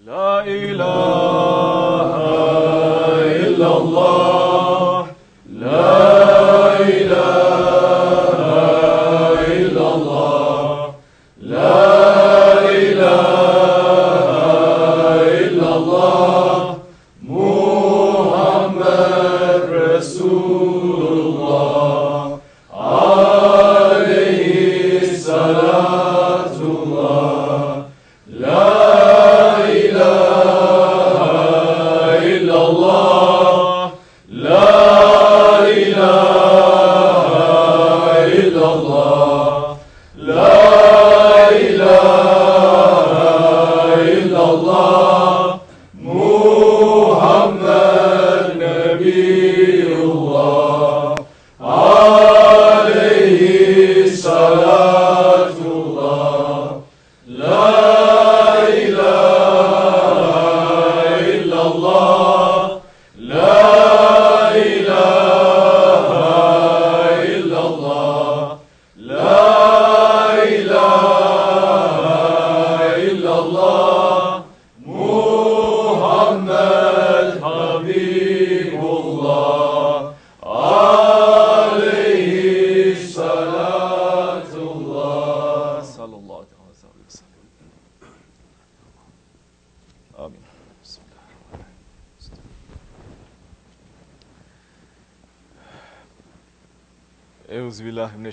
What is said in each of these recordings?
La ilaha illallah, la ilaha illallah, la ilaha illallah, Muhammed Resulullah, alayhi salatullah, la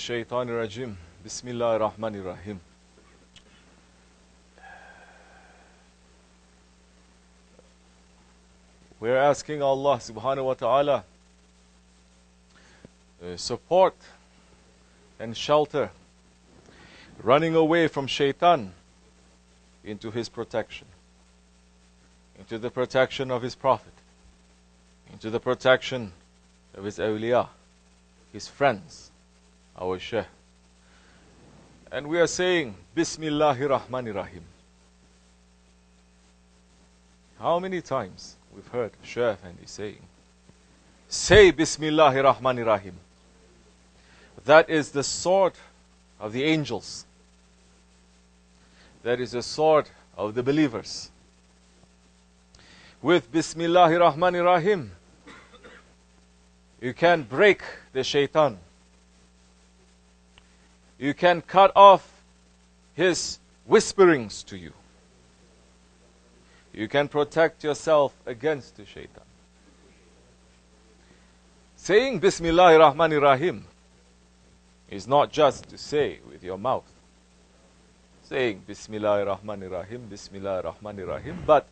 Shaitanirajim. Bismillahirrahmanirrahim. We're asking Allah subhanahu wa ta'ala support and shelter, running away from shaitan into his protection, into the protection of his prophet, into the protection of his awliya, his friends, our Shaykh. And we are saying Bismillahirrahmanirrahim. How many times we've heard Shaykh Efendi saying, say Bismillahirrahmanirrahim. That is the sword of the angels. That is the sword of the believers. With Bismillahirrahmanirrahim, you can break the shaitan. You can cut off his whisperings to you. You can protect yourself against the shaitan. Saying Bismillahirrahmanirrahim is not just to say with your mouth. Saying Bismillahirrahmanirrahim, Bismillahirrahmanirrahim, but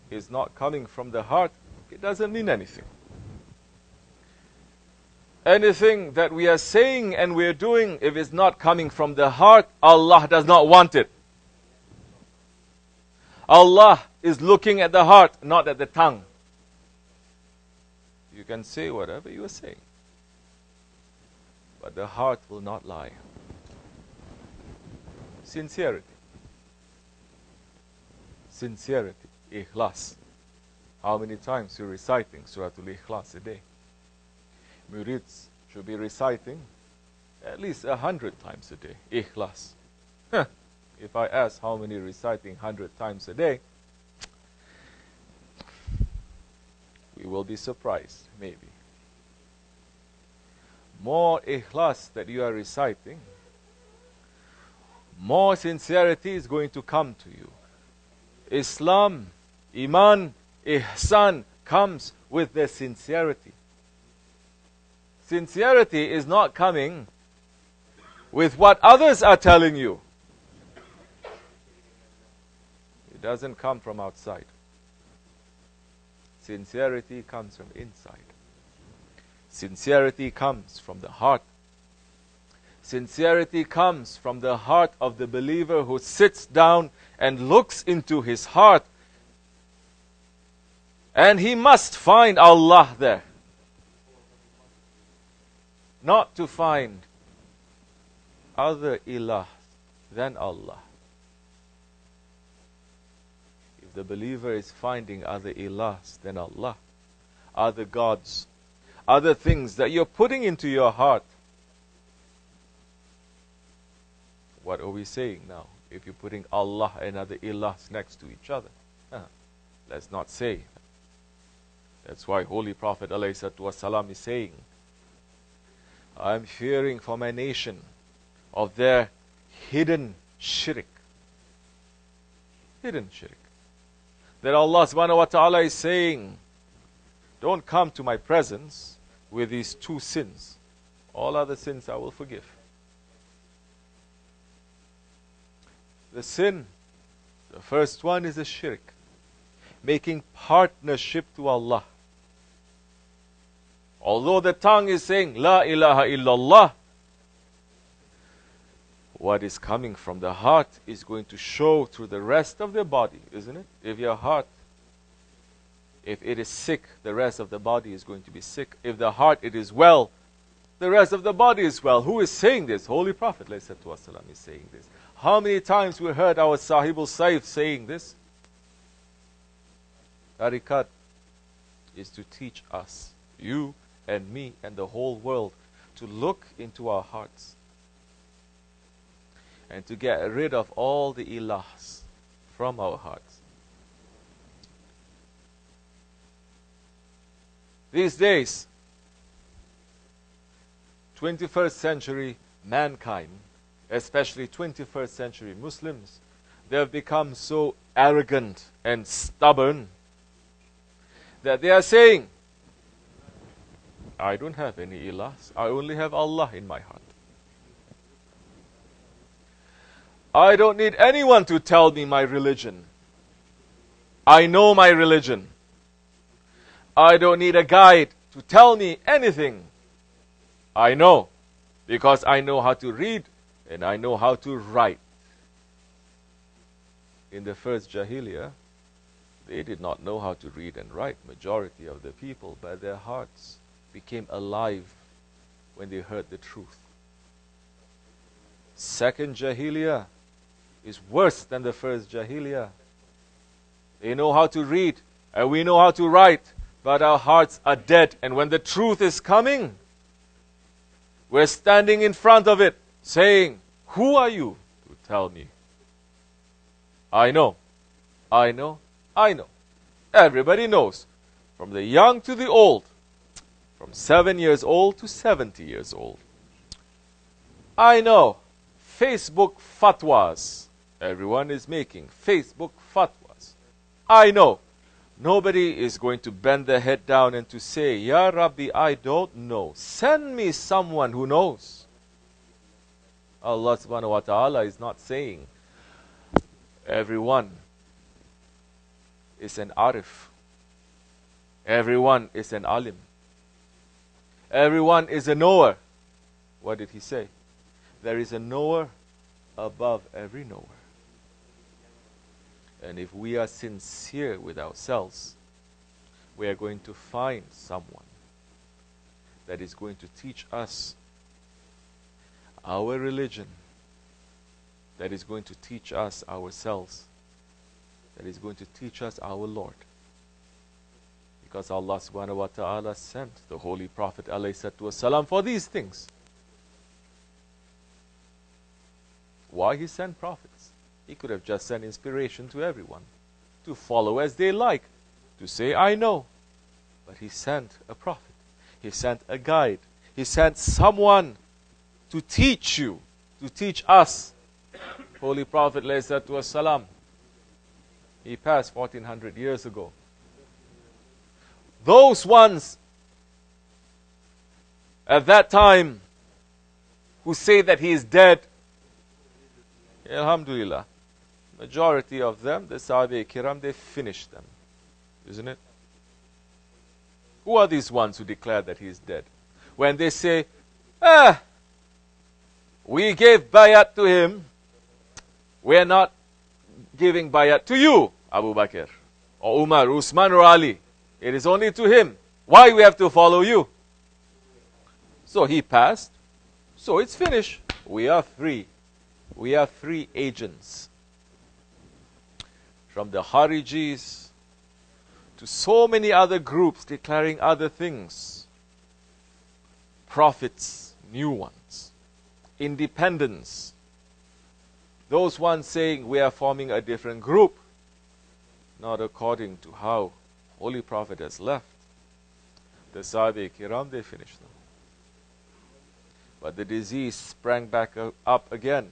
is not coming from the heart, it doesn't mean anything. Anything that we are saying and we are doing, if it's not coming from the heart, Allah does not want it. Allah is looking at the heart, not at the tongue. You can say whatever you are saying, but the heart will not lie. Sincerity. Sincerity. Ikhlas. How many times you're reciting Suratul Ikhlas a day? Murids should be reciting at least 100 times a day. Ikhlas. If I ask how many reciting 100 times a day, we will be surprised, maybe. More ikhlas that you are reciting, more sincerity is going to come to you. Islam, Iman, Ihsan comes with the sincerity. Sincerity is not coming with what others are telling you. It doesn't come from outside. Sincerity comes from inside. Sincerity comes from the heart. Sincerity comes from the heart of the believer who sits down and looks into his heart. And he must find Allah there. Not to find other ilah than Allah. If the believer is finding other ilahs than Allah, other gods, other things that you're putting into your heart, what are we saying now? if you're putting Allah and other ilahs next to each other. Let's not say. That's why Holy Prophet ﷺ is saying, I'm fearing for my nation of their hidden shirk. Hidden shirk. That Allah subhanahu wa ta'ala is saying, don't come to my presence with these two sins. All other sins I will forgive. The sin, the first one is a shirk. Making partnership to Allah. Although the tongue is saying, La ilaha illallah, what is coming from the heart is going to show through the rest of the body, isn't it? If your heart, if it is sick, the rest of the body is going to be sick. If the heart, it is well, the rest of the body is well. Who is saying this? Holy Prophet ﷺ is saying this. How many times we heard our Sahib-ul Sayf saying this? Tariqat is to teach us, you and me and the whole world, to look into our hearts and to get rid of all the ilahs from our hearts. These days, 21st century mankind, especially 21st century Muslims, they have become so arrogant and stubborn that they are saying, I don't have any ilahs, I only have Allah in my heart. I don't need anyone to tell me my religion. I know my religion. I don't need a guide to tell me anything. I know, because I know how to read and I know how to write. In the first Jahiliyyah, they did not know how to read and write, majority of the people, but their hearts became alive when they heard the truth. Second Jahiliyyah is worse than the first Jahiliyyah. They know how to read and we know how to write, but our hearts are dead. And when the truth is coming, we're standing in front of it saying, who are you to tell me? I know, I know, I know. Everybody knows, from the young to the old, from 7 years old to 70 years old. I know, Facebook fatwas. Everyone is making Facebook fatwas. I know, nobody is going to bend their head down and to say, Ya Rabbi, I don't know. Send me someone who knows. Allah subhanahu wa ta'ala is not saying, everyone is an arif. Everyone is an alim. Everyone is a knower. What did he say? There is a knower above every knower. And if we are sincere with ourselves, we are going to find someone that is going to teach us our religion, that is going to teach us ourselves, that is going to teach us our Lord. Because Allah subhanahu wa ta'ala sent the Holy Prophet ﷺ for these things. Why he sent prophets? He could have just sent inspiration to everyone, to follow as they like, to say, I know. But he sent a prophet. He sent a guide. He sent someone to teach you, to teach us. Holy Prophet ﷺ, he passed 1400 years ago. Those ones at that time who say that he is dead, alhamdulillah, majority of them, the Sahib-ul, they finished them, isn't it? Who are these ones who declare that he is dead? When they say, we gave bayat to him, we are not giving bayat to you, Abu Bakr, or Umar, Usman, or Ali. It is only to him. Why we have to follow you? So he passed, so it's finished. We are free. We are free agents. From the Harijis to so many other groups declaring other things. Prophets, new ones. Independence. Those ones saying we are forming a different group, not according to how Holy Prophet has left. The Sahib-ul they finished them. But the disease sprang back up again.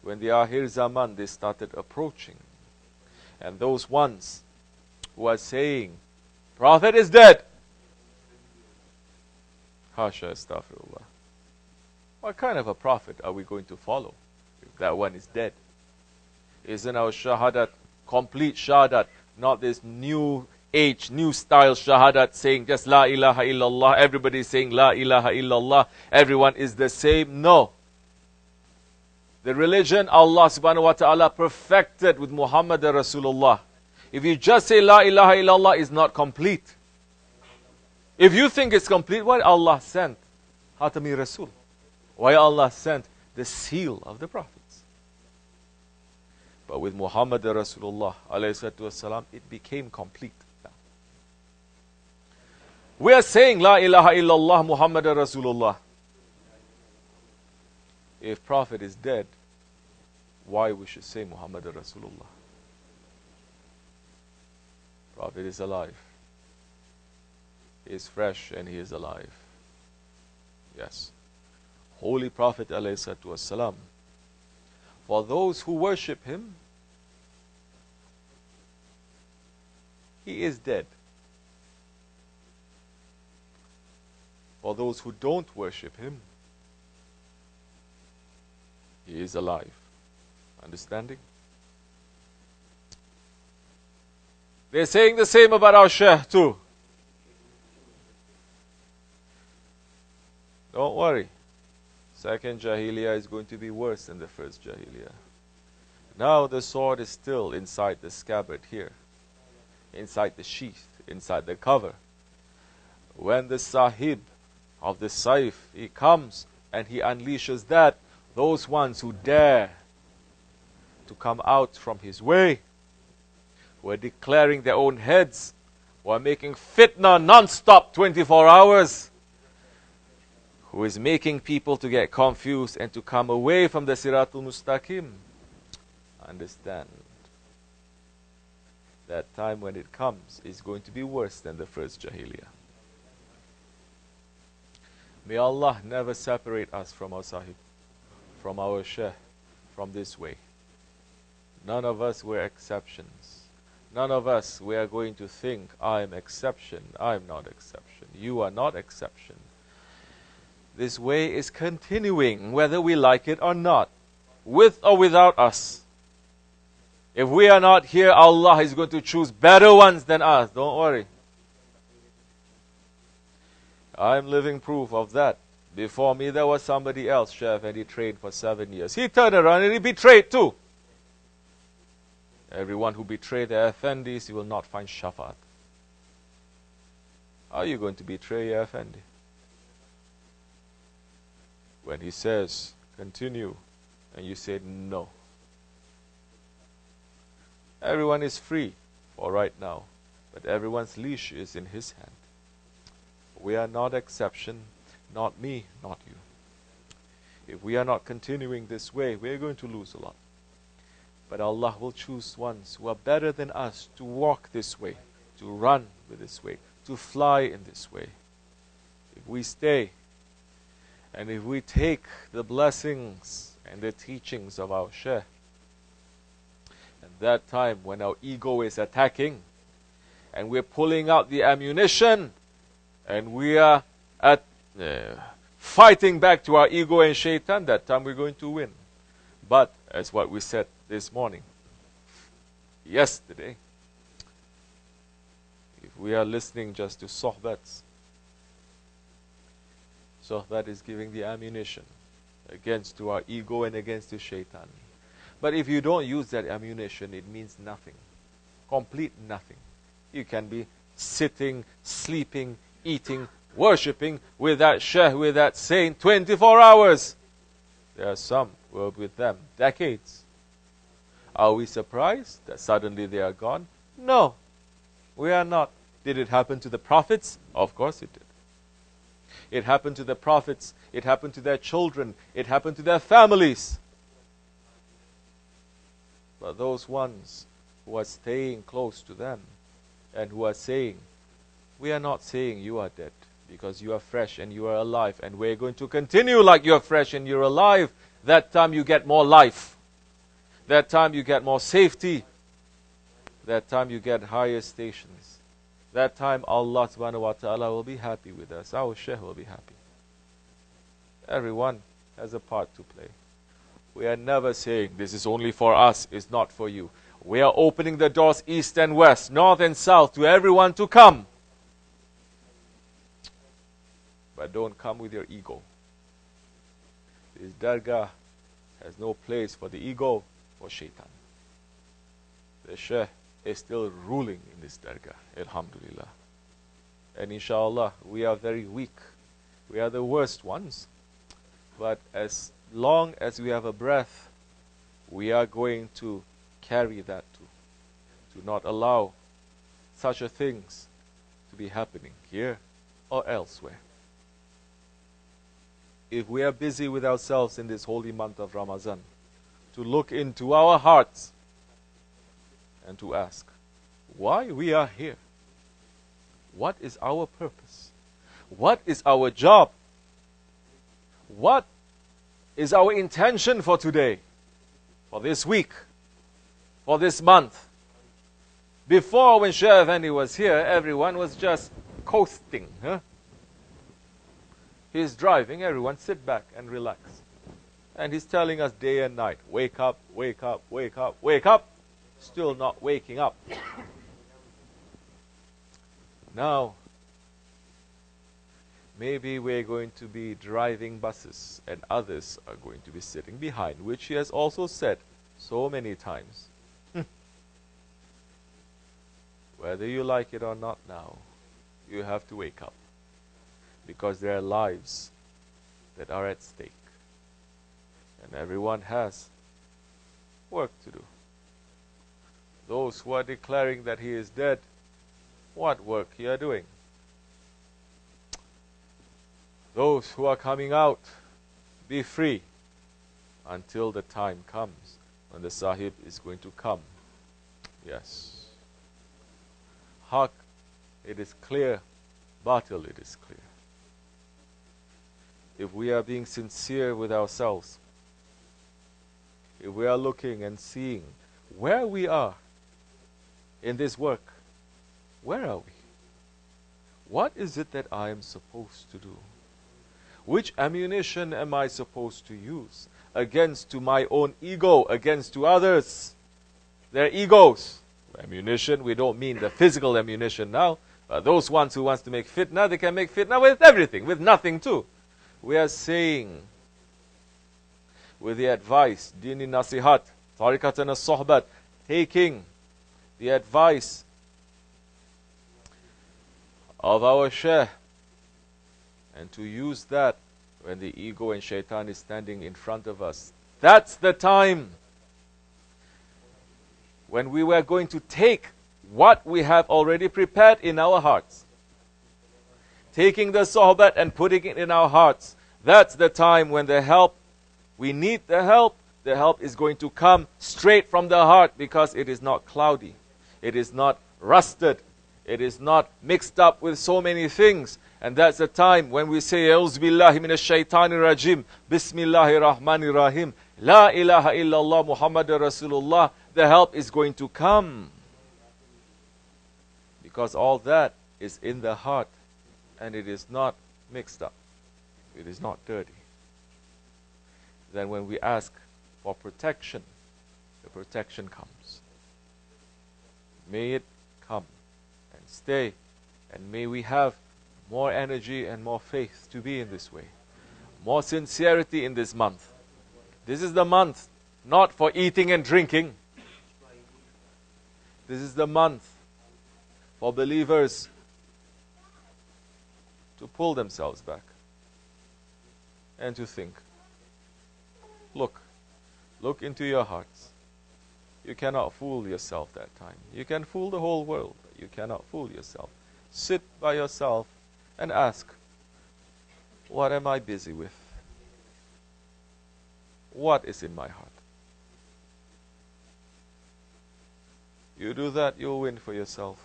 When the Akhir Zaman, they started approaching. And those ones who are saying, Prophet is dead. Hasha astaghfirullah. What kind of a prophet are we going to follow if that one is dead? Isn't our shahadat complete shahadat, not this new age, new style shahadat saying just La ilaha illallah, everybody is saying La ilaha illallah, everyone is the same? No. The religion Allah subhanahu wa ta'ala perfected with Muhammad Rasulullah. If you just say La ilaha illallah, is not complete. If you think it's complete, why Allah sent Hatami Rasul? Why Allah sent the seal of the prophets? But with Muhammad Rasulullah alayhi wasallam, it became complete. We are saying La ilaha illallah Muhammad Rasulullah. If Prophet is dead, why we should say Muhammad Rasulullah? Prophet is alive. He is fresh and he is alive. Yes. Holy Prophet ﷺ, for those who worship him, he is dead. For those who don't worship him, he is alive. Understanding? They're saying the same about our Shaykh too. Don't worry. Second Jahiliyyah is going to be worse than the first Jahiliyyah. Now the sword is still inside the scabbard here. Inside the sheath. Inside the cover. When the Sahib of the Sayf, he comes and he unleashes that, those ones who dare to come out from his way, who are declaring their own heads, who are making fitna non-stop 24 hours, who is making people to get confused and to come away from the Siratul Mustaqim. Understand, that time when it comes is going to be worse than the first Jahiliyyah. May Allah never separate us from our Sahib, from our Shaykh, from this way. None of us were exceptions. None of us we are going to think, I am exception, I am not exception, you are not exception. This way is continuing, whether we like it or not, with or without us. If we are not here, Allah is going to choose better ones than us. Don't worry. I'm living proof of that. Before me, there was somebody else, Shaykh, and he trained for 7 years. He turned around and he betrayed too. Everyone who betrayed their Effendis, you will not find Shafat. How are you going to betray your Effendi? When he says, continue, and you say no. Everyone is free for right now, but everyone's leash is in his hand. We are not exception, not me, not you. If we are not continuing this way, we are going to lose a lot. But Allah will choose ones who are better than us to walk this way, to run with this way, to fly in this way. If we stay, and if we take the blessings and the teachings of our Shaykh, at that time when our ego is attacking, and we're pulling out the ammunition, and we are fighting back to our ego and shaitan, that time we're going to win. But, as what we said this morning, yesterday, if we are listening just to Sohbets, Sohbet is giving the ammunition against to our ego and against to shaitan. But if you don't use that ammunition, it means nothing. Complete nothing. You can be sitting, sleeping, eating, worshipping with that Shaykh, with that saint 24 hours. There are some who are with them decades. Are we surprised that suddenly they are gone? No, we are not. Did it happen to the prophets? Of course it did. It happened to the prophets. It happened to their children. It happened to their families. But those ones who are staying close to them and who are saying, we are not saying you are dead, because you are fresh and you are alive, and we're going to continue like you are fresh and you're alive. That time you get more life. That time you get more safety. That time you get higher stations. That time Allah subhanahu wa ta'ala will be happy with us. Our Shaykh will be happy. Everyone has a part to play. We are never saying this is only for us, it's not for you. We are opening the doors east and west, north and south, to everyone to come. But don't come with your ego. This Dergah has no place for the ego or shaitan. The Shaykh is still ruling in this Dergah, alhamdulillah. And inshallah, we are very weak. We are the worst ones. But as long as we have a breath, we are going to carry that to not allow such a things to be happening here or elsewhere. If we are busy with ourselves in this holy month of Ramadan, to look into our hearts and to ask why we are here. What is our purpose? What is our job? What is our intention for today, for this week, for this month? Before, when Shaykh Effendi was here, everyone was just coasting. He's driving, everyone sit back and relax. And he's telling us day and night, wake up, wake up, wake up, wake up. Still not waking up. Now, maybe we're going to be driving buses and others are going to be sitting behind, which he has also said so many times. Whether you like it or not now, you have to wake up. Because there are lives that are at stake. And everyone has work to do. Those who are declaring that he is dead, what work you are doing? Those who are coming out, be free until the time comes when the Sahib is going to come. Yes. Haq, it is clear. Batil, it is clear. If we are being sincere with ourselves, if we are looking and seeing where we are in this work, where are we? What is it that I am supposed to do? Which ammunition am I supposed to use against to my own ego, against to others? Their egos. Ammunition, we don't mean the physical ammunition now, but those ones who wants to make fitna, they can make fitna with everything, with nothing too. We are saying, with the advice, dini nasihat, tariqatan as-sohbet, taking the advice of our Shaykh, and to use that when the ego and shaitan is standing in front of us. That's the time when we were going to take what we have already prepared in our hearts. Taking the Sohbet and putting it in our hearts. That's the time when the help, we need the help is going to come straight from the heart, because it is not cloudy. It is not rusted. It is not mixed up with so many things. And that's the time when we say, A'udhu billahi minash shaitanir rajim, Bismillahir rahmanir rahim, La ilaha illallah Muhammadur Rasulullah. The help is going to come. Because all that is in the heart. And it is not mixed up. It is not dirty. Then when we ask for protection, the protection comes. May it come and stay. And may we have more energy and more faith to be in this way. More sincerity in this month. This is the month not for eating and drinking. This is the month for believers to pull themselves back and to think. Look into your hearts. You cannot fool yourself that time. You can fool the whole world, but you cannot fool yourself. Sit by yourself and ask, what am I busy with? What is in my heart? You do that, you'll win for yourself.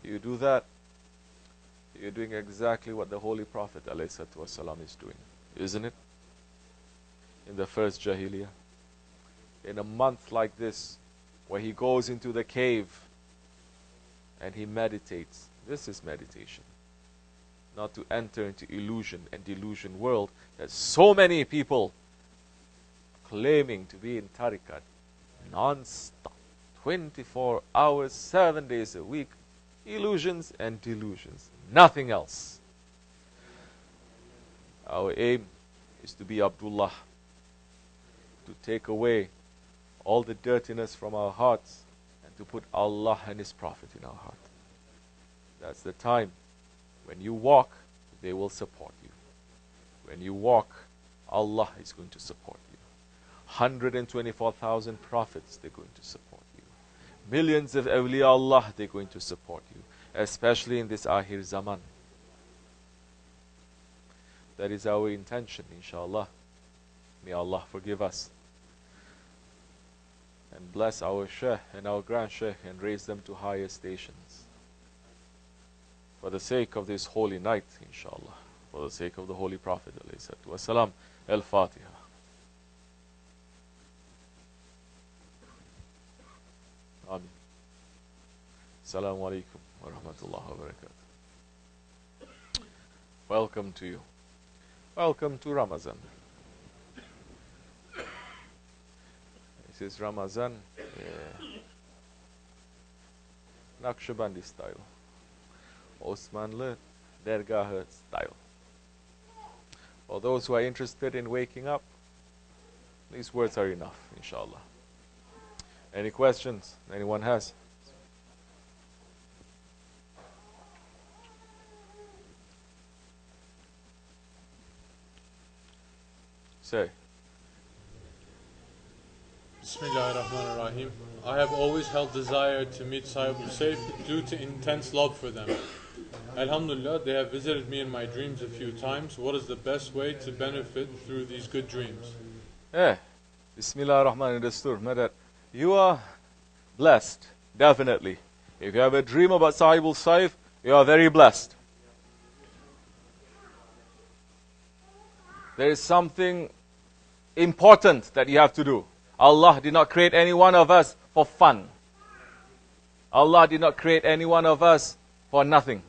You do that, you're doing exactly what the Holy Prophet ﷺ is doing, isn't it? In the first Jahiliyyah, in a month like this, where he goes into the cave and he meditates. This is meditation. Not to enter into illusion and delusion world. There's so many people claiming to be in tariqat non-stop, 24 hours, 7 days a week, illusions and delusions, nothing else. Our aim is to be Abdullah, to take away all the dirtiness from our hearts and to put Allah and His Prophet in our heart. That's the time when you walk, they will support you. When you walk, Allah is going to support you. 124,000 prophets, they're going to support you. Millions of awliya Allah, they're going to support you, especially in this Akhir Zaman. That is our intention, inshallah. May Allah forgive us and bless our Shaykh and our Grand Shaykh and raise them to higher stations. For the sake of this holy night, inshallah. For the sake of the Holy Prophet, ﷺ. Al-Fatiha. Amin. Assalamu alaikum wa rahmatullahi wa barakatuh. Welcome to you. Welcome to Ramadan. This is Ramadan, Naksibendi style. Osmanlı, Dergahı style. For those who are interested in waking up, these words are enough, inshallah. Any questions anyone has? Say. Bismillahirrahmanirrahim. I have always held desire to meet Sahib-ul Sayf due to intense love for them. Alhamdulillah, they have visited me in my dreams a few times. What is the best way to benefit through these good dreams? Bismillahirrahmanirrahim. You are blessed, definitely. If you have a dream about Sahib-ul Sayf, you are very blessed. There is something important that you have to do. Allah did not create any one of us for fun. Allah did not create any one of us for nothing.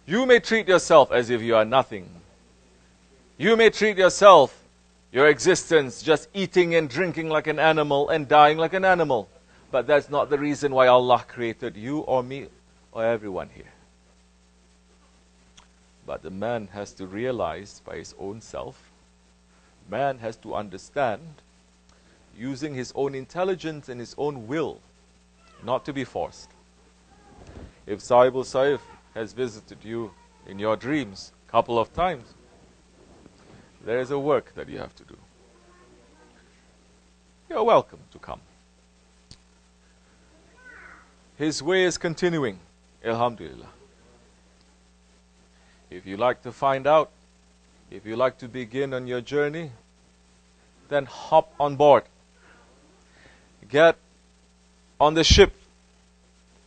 You may treat yourself as if you are nothing. You may treat yourself, your existence, just eating and drinking like an animal and dying like an animal. But that's not the reason why Allah created you or me or everyone here. But the man has to realize by his own self, man has to understand, using his own intelligence and his own will, not to be forced. If Sahib-ul Sayf has visited you in your dreams a couple of times, there is a work that you have to do. You're welcome to come. His way is continuing, alhamdulillah. If you like to find out, if you like to begin on your journey, then hop on board. Get on the ship.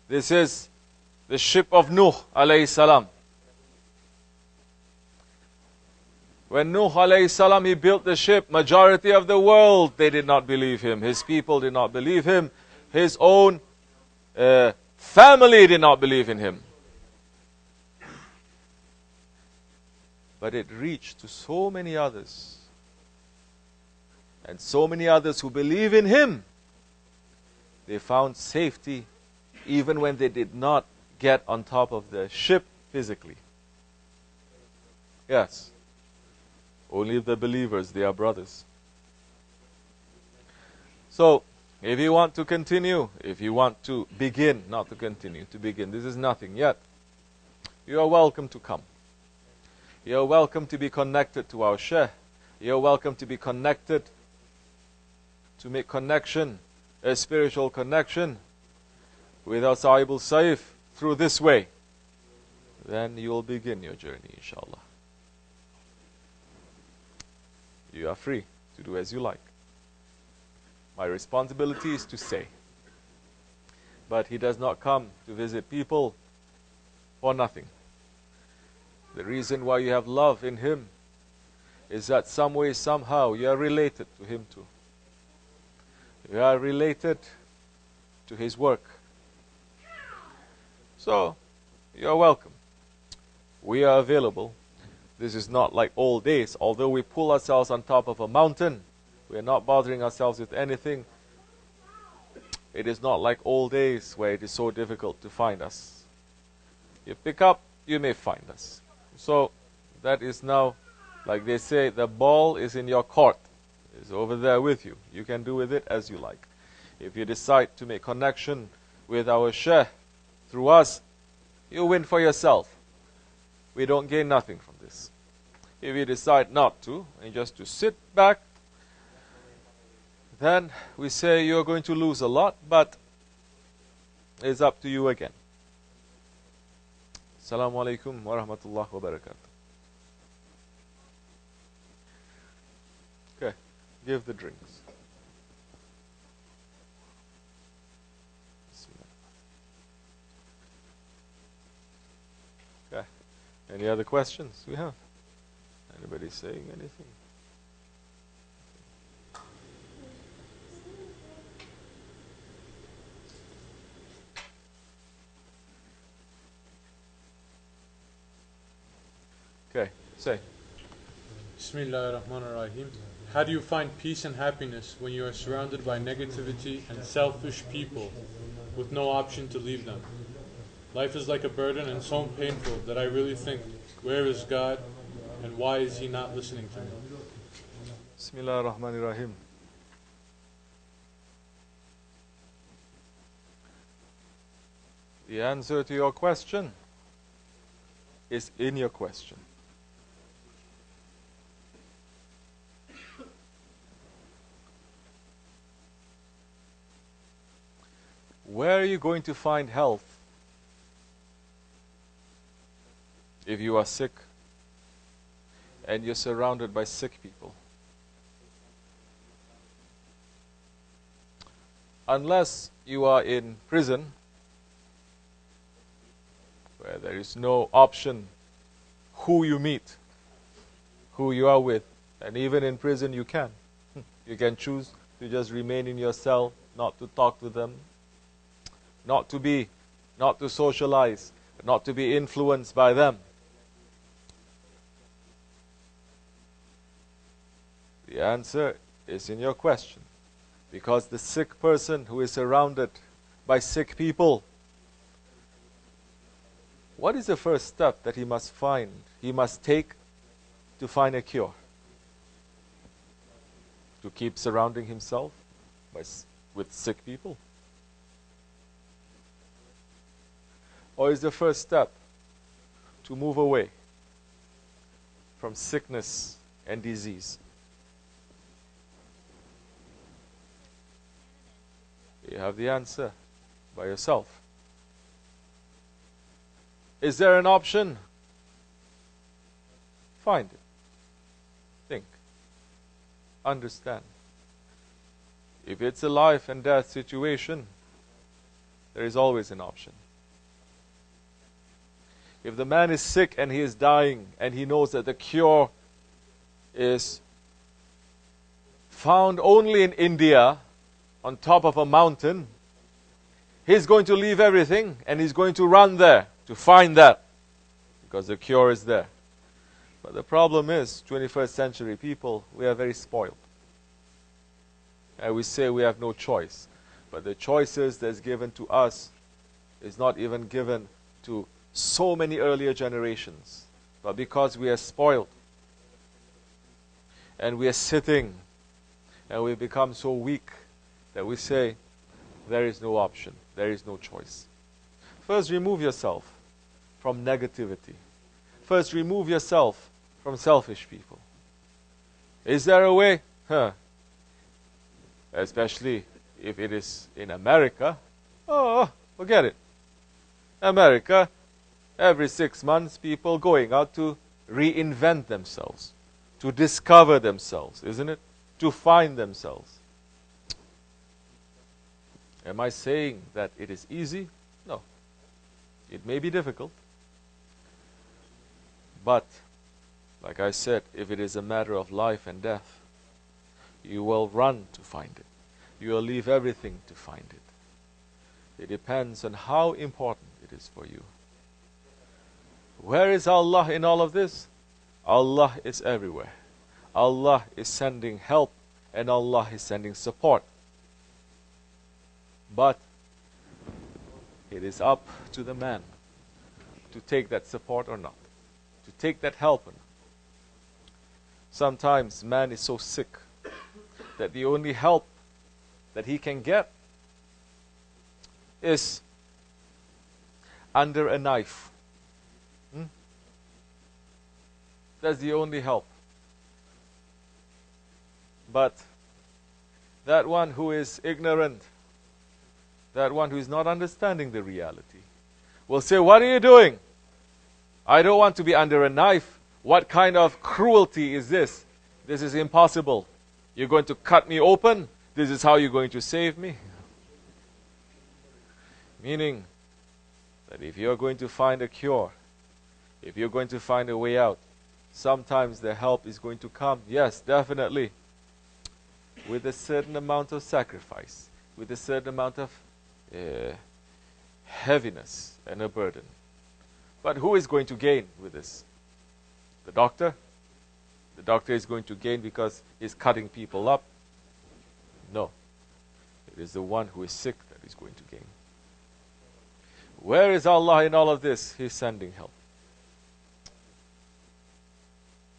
This is the ship of Nuh alayhi salam. When Nuh alayhi salam, he built the ship, majority of the world, they did not believe him. His people did not believe him. His own family did not believe in him. But it reached to so many others. And so many others who believe in him, they found safety even when they did not get on top of the ship physically. Yes. Only the believers, they are brothers. So, if you want to continue, if you want to begin, not to continue, to begin, this is nothing yet, you are welcome to come. You are welcome to be connected to our Shaykh. You are welcome to be connected, to make connection, a spiritual connection with our Sahib-ul Sayf through this way. Then you will begin your journey, inshallah. You are free to do as you like. My responsibility is to say. But he does not come to visit people for nothing. The reason why you have love in him is that some way, somehow, you are related to him too. You are related to his work. So, you are welcome. We are available. This is not like old days. Although we pull ourselves on top of a mountain, we are not bothering ourselves with anything. It is not like old days where it is so difficult to find us. You pick up, you may find us. So, that is now, like they say, the ball is in your court. It's over there with you. You can do with it as you like. If you decide to make connection with our Shaykh through us, you win for yourself. We don't gain nothing from this. If you decide not to, and just to sit back, then we say you're going to lose a lot, but it's up to you again. Assalamu alaikum wa rahmatullahi wa barakatuh. Okay, give the drinks. Okay, any other questions we have? Anybody saying anything? Okay, say. Bismillah ar-Rahman ar-Rahim. How do you find peace and happiness when you are surrounded by negativity and selfish people with no option to leave them? Life is like a burden and so painful that I really think, where is God and why is He not listening to me? Bismillah ar-Rahman ar-Rahim. The answer to your question is in your question. Where are you going to find health if you are sick and you're surrounded by sick people? Unless you are in prison, where there is no option who you meet, who you are with, and even in prison you can. You can choose to just remain in your cell, not to talk to them, not to socialize, not to be influenced by them. The answer is in your question. Because the sick person who is surrounded by sick people, what is the first step that he must find, he must take to find a cure? To keep surrounding himself with sick people? Or is the first step to move away from sickness and disease? You have the answer by yourself. Is there an option? Find it. Think. Understand. If it's a life and death situation, there is always an option. If the man is sick and he is dying and he knows that the cure is found only in India on top of a mountain, he's going to leave everything and he's going to run there to find that because the cure is there. But the problem is, 21st century people, we are very spoiled. And we say we have no choice. But the choices that's given to us is not even given to so many earlier generations. But because we are spoiled, and we are sitting, and we become so weak, that we say, there is no option, there is no choice. First, remove yourself from negativity. First, remove yourself from selfish people. Is there a way? Especially if it is in America. Oh, forget it. America, every 6 months, people going out to reinvent themselves, to discover themselves, isn't it? To find themselves. Am I saying that it is easy? No. It may be difficult. But, like I said, if it is a matter of life and death, you will run to find it. You will leave everything to find it. It depends on how important it is for you. Where is Allah in all of this? Allah is everywhere. Allah is sending help and Allah is sending support. But it is up to the man to take that support or not, to take that help or not. Sometimes man is so sick that the only help that he can get is under a knife. That's the only help. But that one who is ignorant, that one who is not understanding the reality, will say, what are you doing? I don't want to be under a knife. What kind of cruelty is this? This is impossible. You're going to cut me open? This is how you're going to save me? Meaning that if you're going to find a cure, if you're going to find a way out, sometimes the help is going to come. Yes, definitely. With a certain amount of sacrifice, with a certain amount of heaviness and a burden. But who is going to gain with this? The doctor? The doctor is going to gain because he's cutting people up? No. It is the one who is sick that is going to gain. Where is Allah in all of this? He's sending help.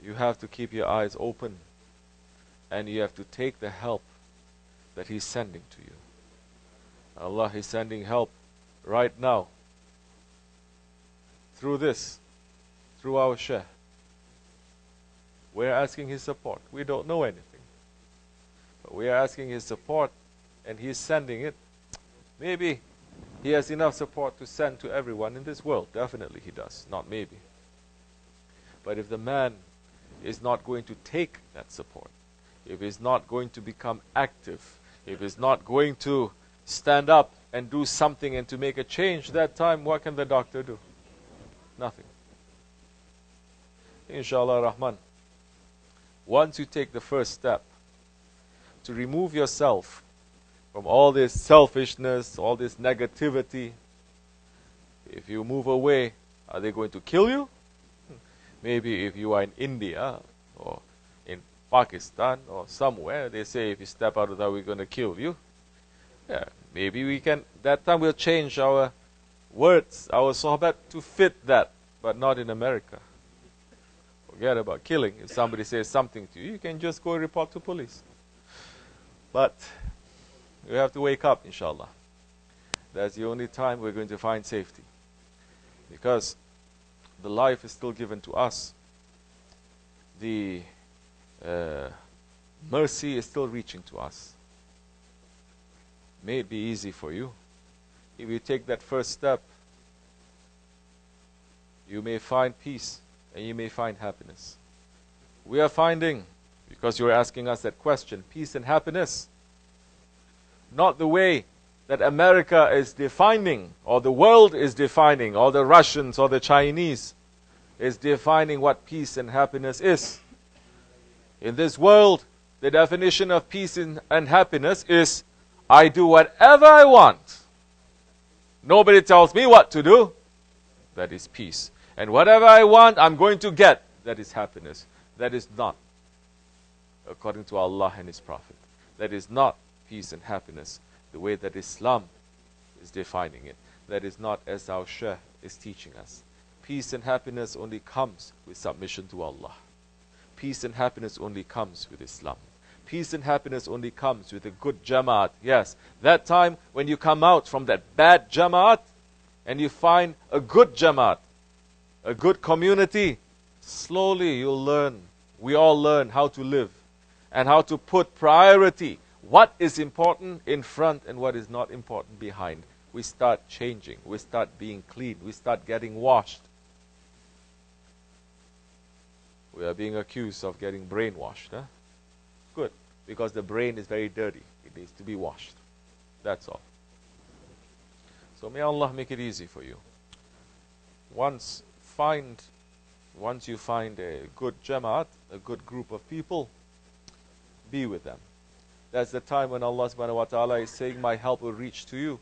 You have to keep your eyes open and you have to take the help that He's sending to you. Allah is sending help right now through this, through our Shaykh. We're asking His support. We don't know anything, but we are asking His support and He's sending it. Maybe He has enough support to send to everyone in this world. Definitely He does, not maybe. But if the man is not going to take that support, if he's not going to become active, if he's not going to stand up and do something and to make a change, that time what can the doctor do? Nothing. Inshallah Rahman, once you take the first step to remove yourself from all this selfishness, all this negativity, if you move away, are they going to kill you? Maybe if you are in India or in Pakistan or somewhere, they say if you step out of that, we're going to kill you. Yeah, maybe we can, that time we'll change our words, our Sohbet to fit that, but not in America. Forget about killing. If somebody says something to you, you can just go report to police. But we have to wake up, inshallah. That's the only time we're going to find safety. Because the life is still given to us. The mercy is still reaching to us. May it be easy for you. If you take that first step, you may find peace and you may find happiness. We are finding, because you're asking us that question, peace and happiness. Not the way that America is defining, or the world is defining, or the Russians or the Chinese is defining what peace and happiness is. In this world, the definition of peace and happiness is, I do whatever I want. Nobody tells me what to do. That is peace. And whatever I want, I'm going to get. That is happiness. That is not, according to Allah and His Prophet, that is not peace and happiness the way that Islam is defining it. That is not as our Shaykh is teaching us. Peace and happiness only comes with submission to Allah. Peace and happiness only comes with Islam. Peace and happiness only comes with a good Jamaat. Yes, that time when you come out from that bad Jamaat and you find a good Jamaat, a good community, slowly you'll learn, we all learn how to live and how to put priority. What is important in front and what is not important behind. We start changing. We start being clean. We start getting washed. We are being accused of getting brainwashed. Huh? Good. Because the brain is very dirty. It needs to be washed. That's all. So may Allah make it easy for you. Once you find a good jamaat, a good group of people, be with them. That's the time when Allah subhanahu wa ta'ala is saying, my help will reach to you,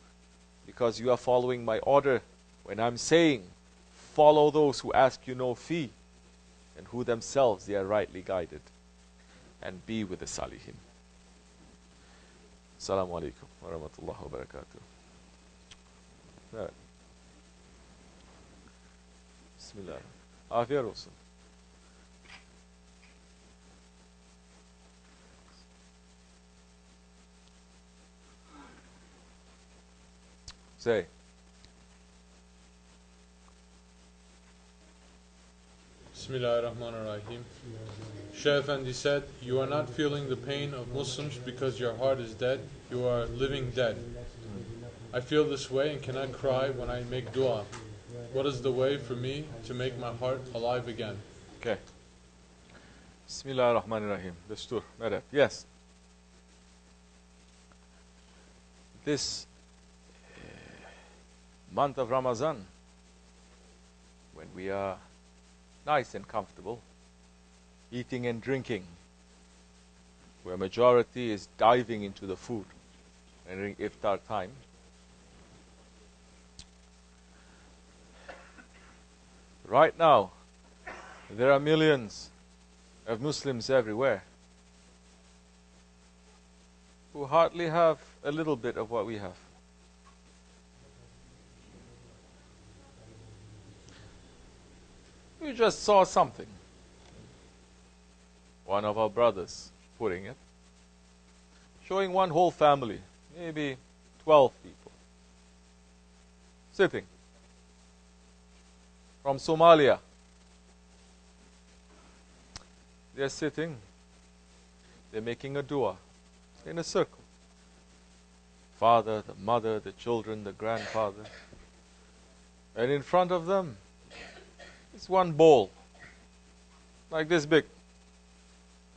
because you are following my order. When I'm saying, follow those who ask you no fee, and who themselves they are rightly guided, and be with the salihin. Assalamu alaikum wa rahmatullahi wa barakatuh. Evet. Bismillah. Afiyet olsun. Say. Bismillahirrahmanirrahim. Shaykh Effendi said, you are not feeling the pain of Muslims because your heart is dead. You are living dead. I feel this way and cannot cry when I make dua. What is the way for me to make my heart alive again? Okay. Bismillahirrahmanirrahim. Destur. Mered. Yes. This month of Ramadan, when we are nice and comfortable, eating and drinking, where majority is diving into the food and during iftar time, right now, there are millions of Muslims everywhere who hardly have a little bit of what we have. We just saw something. One of our brothers putting it, showing one whole family, maybe 12 people, sitting from Somalia. They're sitting, they're making a dua in a circle. Father, the mother, the children, the grandfather. And in front of them is one bowl, like this big,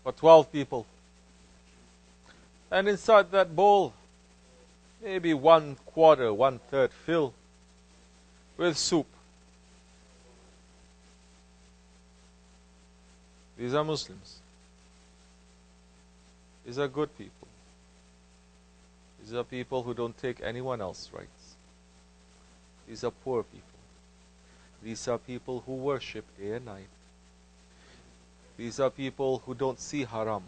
for 12 people. And inside that bowl, maybe 1/4, 1/3 filled with soup. These are Muslims. These are good people. These are people who don't take anyone else's rights. These are poor people. These are people who worship day and night. These are people who don't see haram,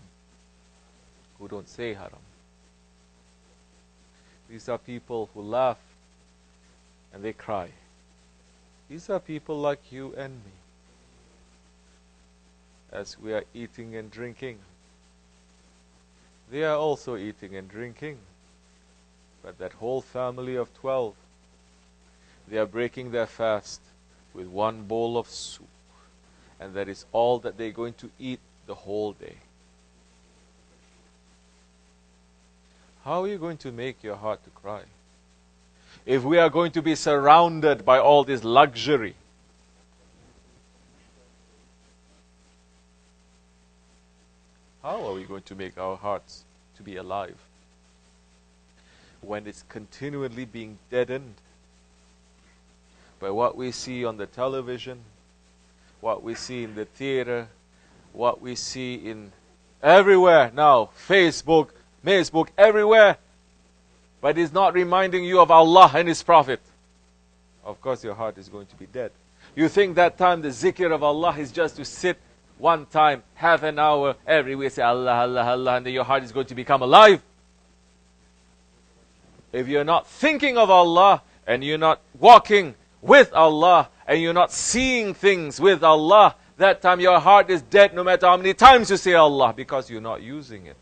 who don't say haram. These are people who laugh and they cry. These are people like you and me. As we are eating and drinking, they are also eating and drinking. But that whole family of 12, they are breaking their fast with one bowl of soup. And that is all that they're going to eat the whole day. How are you going to make your heart to cry? If we are going to be surrounded by all this luxury, how are we going to make our hearts to be alive when it's continually being deadened by what we see on the television, what we see in the theater, what we see in everywhere now, Facebook, everywhere, but it's not reminding you of Allah and His Prophet? Of course your heart is going to be dead. You think that time the zikr of Allah is just to sit one time, half an hour, every week say Allah, Allah, Allah, and then your heart is going to become alive? If you're not thinking of Allah, and you're not walking with Allah, and you're not seeing things with Allah, that time your heart is dead no matter how many times you say Allah, because you're not using it.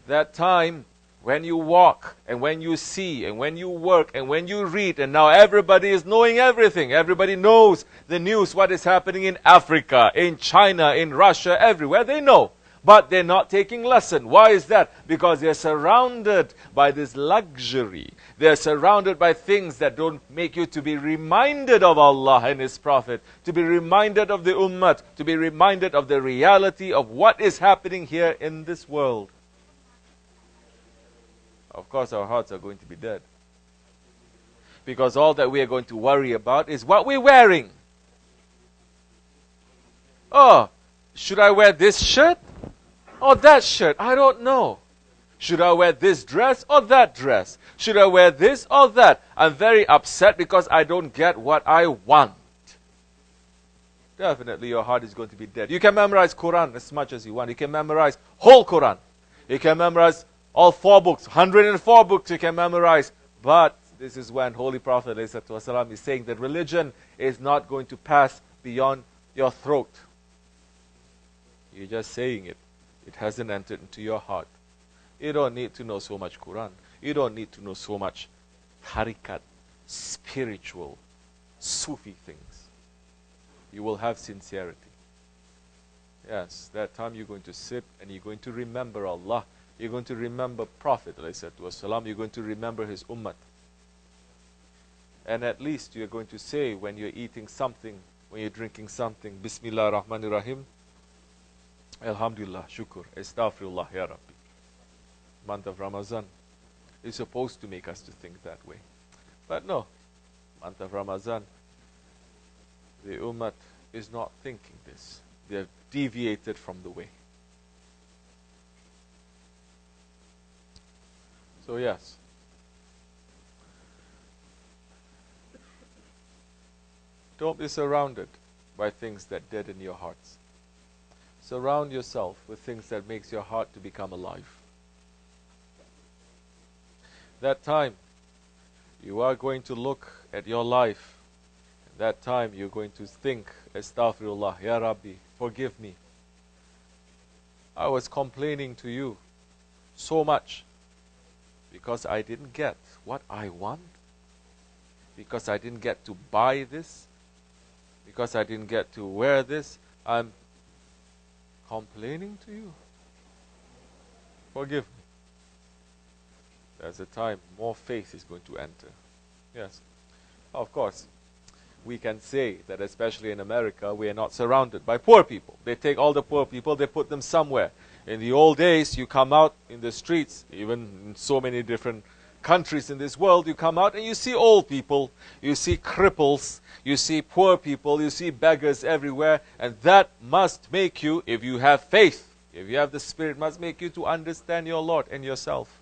That time when you walk, and when you see, and when you work, and when you read, and now everybody is knowing everything. Everybody knows the news, what is happening in Africa, in China, in Russia, everywhere. They know. But they're not taking lesson. Why is that? Because they're surrounded by this luxury. They're surrounded by things that don't make you to be reminded of Allah and His Prophet, to be reminded of the Ummah, to be reminded of the reality of what is happening here in this world. Of course our hearts are going to be dead. Because all that we are going to worry about is what we're wearing. Oh, should I wear this shirt or that shirt? I don't know. Should I wear this dress or that dress? Should I wear this or that? I'm very upset because I don't get what I want. Definitely your heart is going to be dead. You can memorize Quran as much as you want. You can memorize whole Quran. You can memorize all 4 books, 104 books you can memorize. But this is when Holy Prophet ﷺ is saying that religion is not going to pass beyond your throat. You're just saying it. It hasn't entered into your heart. You don't need to know so much Quran. You don't need to know so much tariqat, spiritual, Sufi things. You will have sincerity. Yes, that time you're going to sit and you're going to remember Allah. You're going to remember Prophet ﷺ. You're going to remember his ummah. And at least you're going to say when you're eating something, when you're drinking something, Bismillah ar-Rahman ar-Rahim, Alhamdulillah, Shukr, Astaghfirullah, Ya Rabbi. Month of Ramadan is supposed to make us to think that way. But no, month of Ramadan, the ummah is not thinking this. They have deviated from the way. So yes, don't be surrounded by things that deaden your hearts. Surround yourself with things that makes your heart to become alive. That time, you are going to look at your life. That time, you're going to think, Astaghfirullah, Ya Rabbi, forgive me. I was complaining to you so much because I didn't get what I want, because I didn't get to buy this, because I didn't get to wear this. I'm complaining to you. Forgive me. There's a time more faith is going to enter. Yes. Of course, we can say that especially in America, we are not surrounded by poor people. They take all the poor people, they put them somewhere. In the old days, you come out in the streets, even in so many different countries in this world, you come out and you see old people, you see cripples, you see poor people, you see beggars everywhere, and that must make you, if you have faith, if you have the Spirit, must make you to understand your Lord and yourself.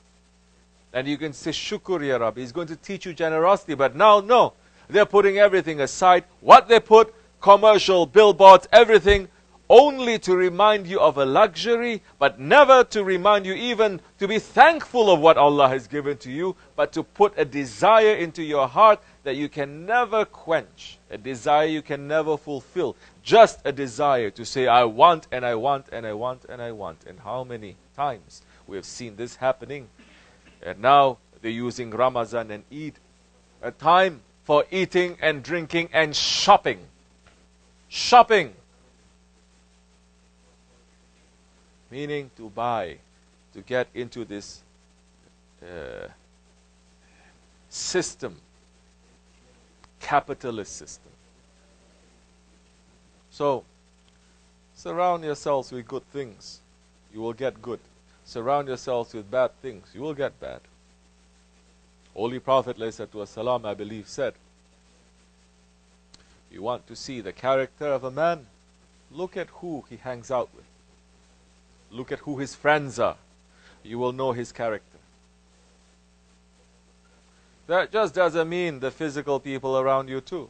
And you can say, Shukr, Ya Rabbi, He's going to teach you generosity, but now, no. They're putting everything aside. What they put, commercial, billboards, everything, only to remind you of a luxury, but never to remind you even to be thankful of what Allah has given to you, but to put a desire into your heart that you can never quench, a desire you can never fulfill, just a desire to say, I want, and I want, and I want, and I want. And how many times we have seen this happening? And now they're using Ramadan and Eid, a time for eating and drinking and shopping. Shopping. Meaning to buy, to get into this system, capitalist system. So, surround yourselves with good things, you will get good. Surround yourselves with bad things, you will get bad. Holy Prophet ﷺ, I believe, said, you want to see the character of a man? Look at who he hangs out with. Look at who his friends are. You will know his character. That just doesn't mean the physical people around you too.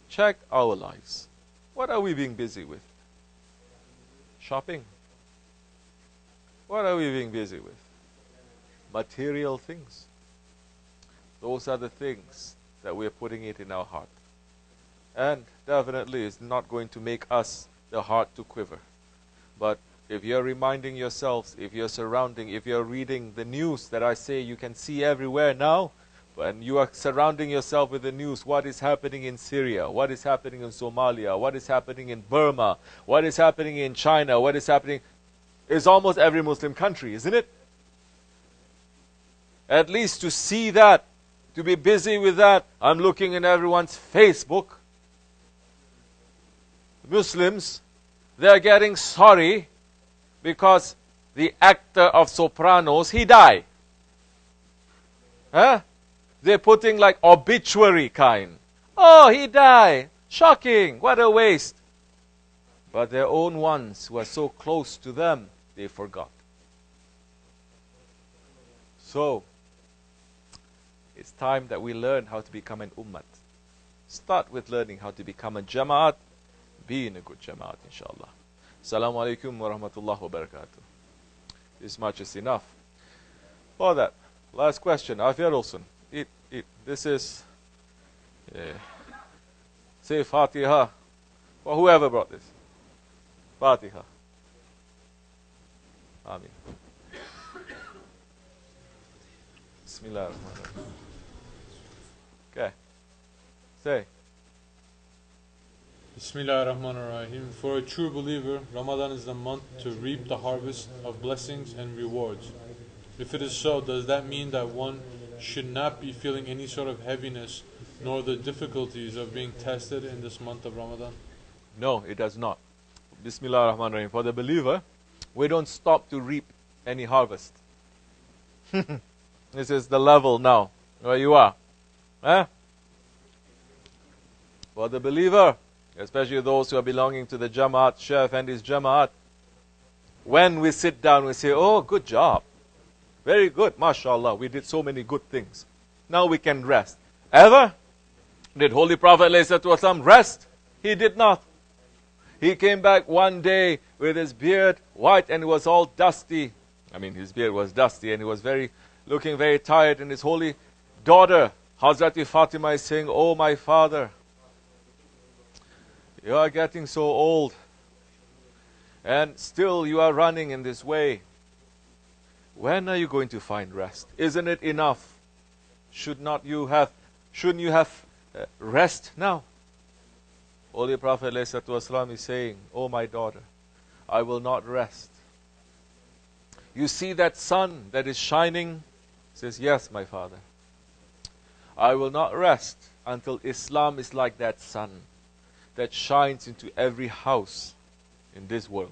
Check our lives. What are we being busy with? Shopping. What are we being busy with? Material things. Those are the things that we are putting it in our heart. And definitely it's not going to make us the heart to quiver. But if you're reminding yourselves, if you're surrounding, if you're reading the news that I say you can see everywhere now, and you are surrounding yourself with the news, what is happening in Syria, what is happening in Somalia, what is happening in Burma, what is happening in China, what is happening, is almost every Muslim country, isn't it? At least to see that, to be busy with that. I'm looking in everyone's Facebook. Muslims, they are getting sorry because the actor of Sopranos, he died. Huh? They're putting like obituary kind. Oh, he died. Shocking. What a waste. But their own ones who are so close to them, they forgot. So, it's time that we learn how to become an ummat. Start with learning how to become a jama'at. Be in a good jama'at, inshallah. Assalamu alaikum wa rahmatullahi wa barakatuh. This much is enough. For that, last question. Afiyat olsun. This is say Fatiha. For whoever brought this. Fatiha. Amin. Bismillah. Okay. Say. Bismillah ar-Rahman ar-Rahim. For a true believer, Ramadan is the month to reap the harvest of blessings and rewards. If it is so, does that mean that one should not be feeling any sort of heaviness nor the difficulties of being tested in this month of Ramadan? No, it does not. Bismillah ar-Rahman ar-Rahim. For the believer, we don't stop to reap any harvest. This is the level now where you are. For the believer, especially those who are belonging to the Jamaat, Shaykh Effendi's Jamaat, when we sit down, we say, oh, good job. Very good, mashallah. We did so many good things. Now we can rest. Ever? Did Holy Prophet ﷺ rest? He did not. He came back one day with his beard white and it was all dusty. I mean, his beard was dusty and he was looking very tired. And his holy daughter, Hazrati Fatima, is saying, oh, my father, you are getting so old. And still you are running in this way. When are you going to find rest? Isn't it enough? Shouldn't you have rest now? Holy Prophet ﷺ is saying, oh my daughter, I will not rest. You see that sun that is shining? He says, yes, my father. I will not rest until Islam is like that sun that shines into every house in this world.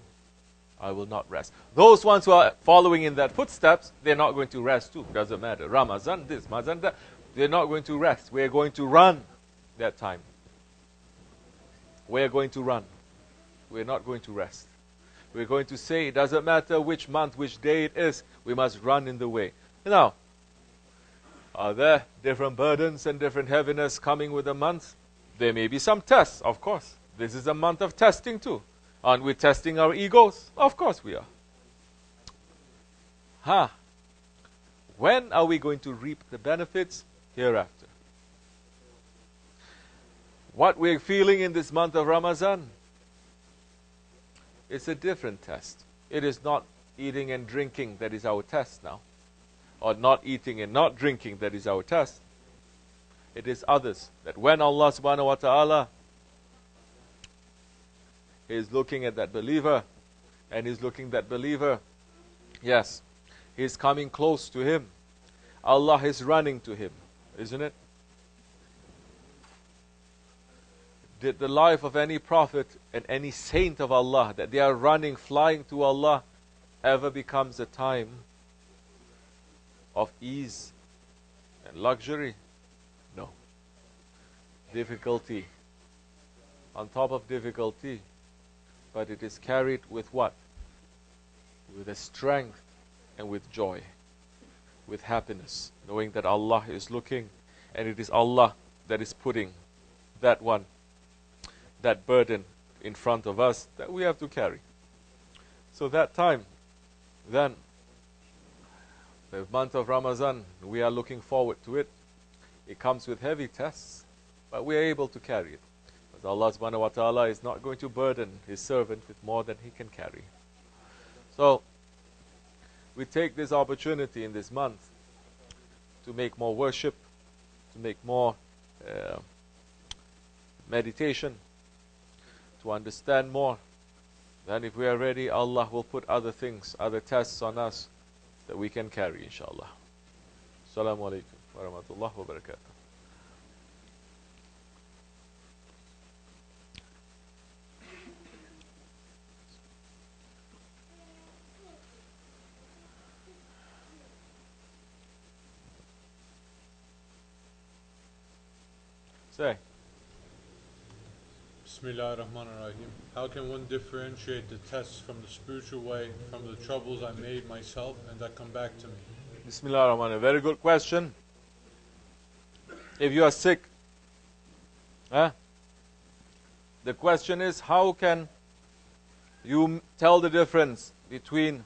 I will not rest. Those ones who are following in that footsteps, they're not going to rest too. Doesn't matter. Ramazan this, Ramazan that. They're not going to rest. We're going to run that time. We're going to run. We're not going to rest. We're going to say, it doesn't matter which month, which day it is, we must run in the way. Now, are there different burdens and different heaviness coming with the month? There may be some tests, of course. This is a month of testing too. Aren't we testing our egos? Of course we are. When are we going to reap the benefits? Hereafter. What we're feeling in this month of Ramadan, it's a different test. It is not eating and drinking that is our test now. Or not eating and not drinking that is our test. It is others. That when Allah subhanahu wa ta'ala is looking at that believer, and He's looking at that believer, yes, He's coming close to him. Allah is running to him, isn't it? Did the life of any prophet and any saint of Allah, that they are running, flying to Allah, ever becomes a time of ease and luxury? No. Difficulty on top of difficulty. But it is carried with what? With a strength and with joy, with happiness, knowing that Allah is looking, and it is Allah that is putting that burden in front of us that we have to carry. So that time, then, the month of Ramadan, we are looking forward to it. It comes with heavy tests, but we are able to carry it. Because Allah subhanahu wa ta'ala is not going to burden His servant with more than he can carry. So, we take this opportunity in this month to make more worship, to make more meditation, to understand more. Then if we are ready, Allah will put other things, other tests on us that we can carry, inshallah. Assalamu alaikum wa rahmatullahi wa barakatuh. Say. Bismillah ar-Rahman ar-Rahim. How can one differentiate the tests from the spiritual way from the troubles I made myself and that come back to me? Bismillah ar-Rahman ar-Rahim. Very good question. If you are sick, the question is, how can you tell the difference between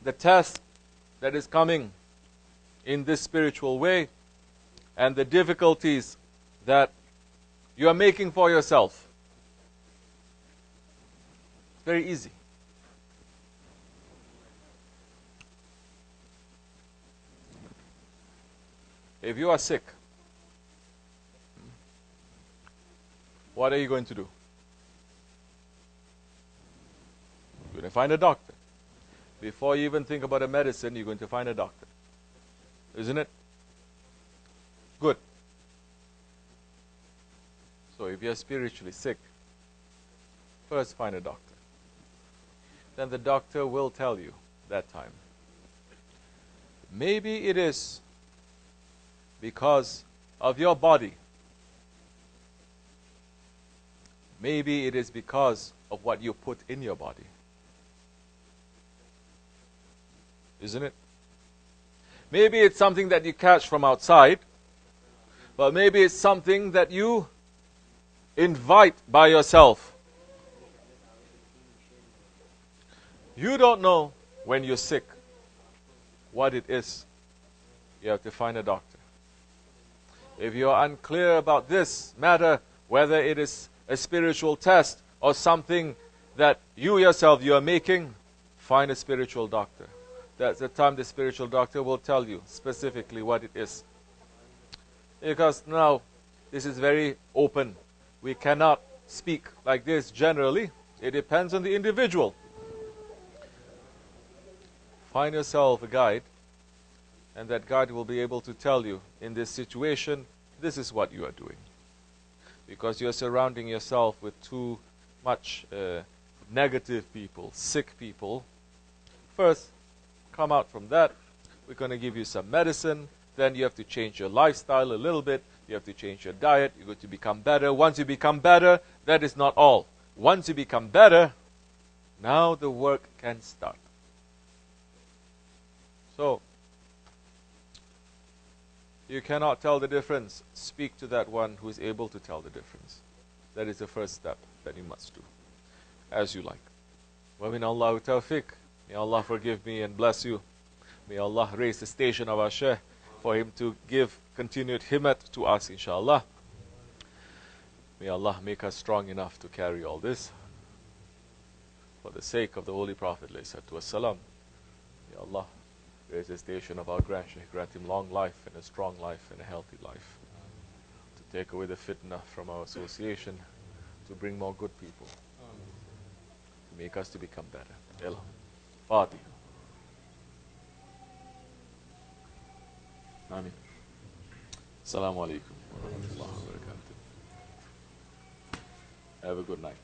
the test that is coming in this spiritual way and the difficulties that you are making for yourself? It's very easy. If you are sick, what are you going to do? You're going to find a doctor. Before you even think about a medicine, you're going to find a doctor. Isn't it? Good. So if you're spiritually sick, first find a doctor. Then the doctor will tell you that time. Maybe it is because of your body. Maybe it is because of what you put in your body. Isn't it? Maybe it's something that you catch from outside, but maybe it's something that you invite by yourself. You don't know when you're sick what it is. You have to find a doctor. If you are unclear about this matter, whether it is a spiritual test or something that you yourself you are making, find a spiritual doctor. That's the time the spiritual doctor will tell you specifically what it is. Because now this is very open. We cannot speak like this generally. It depends on the individual. Find yourself a guide, and that guide will be able to tell you, in this situation, this is what you are doing. Because you are surrounding yourself with too much negative people, sick people. First, come out from that. We're going to give you some medicine. Then you have to change your lifestyle a little bit. You have to change your diet. You're going to become better. Once you become better, that is not all. Once you become better, now the work can start. So, you cannot tell the difference. Speak to that one who is able to tell the difference. That is the first step that you must do. As you like. Wa min Allahu tawfiq. May Allah forgive me and bless you. May Allah raise the station of our Shaykh for him to give continued himmat to us, inshallah. May Allah make us strong enough to carry all this. For the sake of the Holy Prophet, ﷺ. May Allah raise the station of our grand Shaykh, grant him long life and a strong life and a healthy life. To take away the fitna from our association, to bring more good people. To make us to become better. Ella. Fatiha. Amin. Assalamu alaikum wa rahmatullahi wa barakatuh. Have a good night.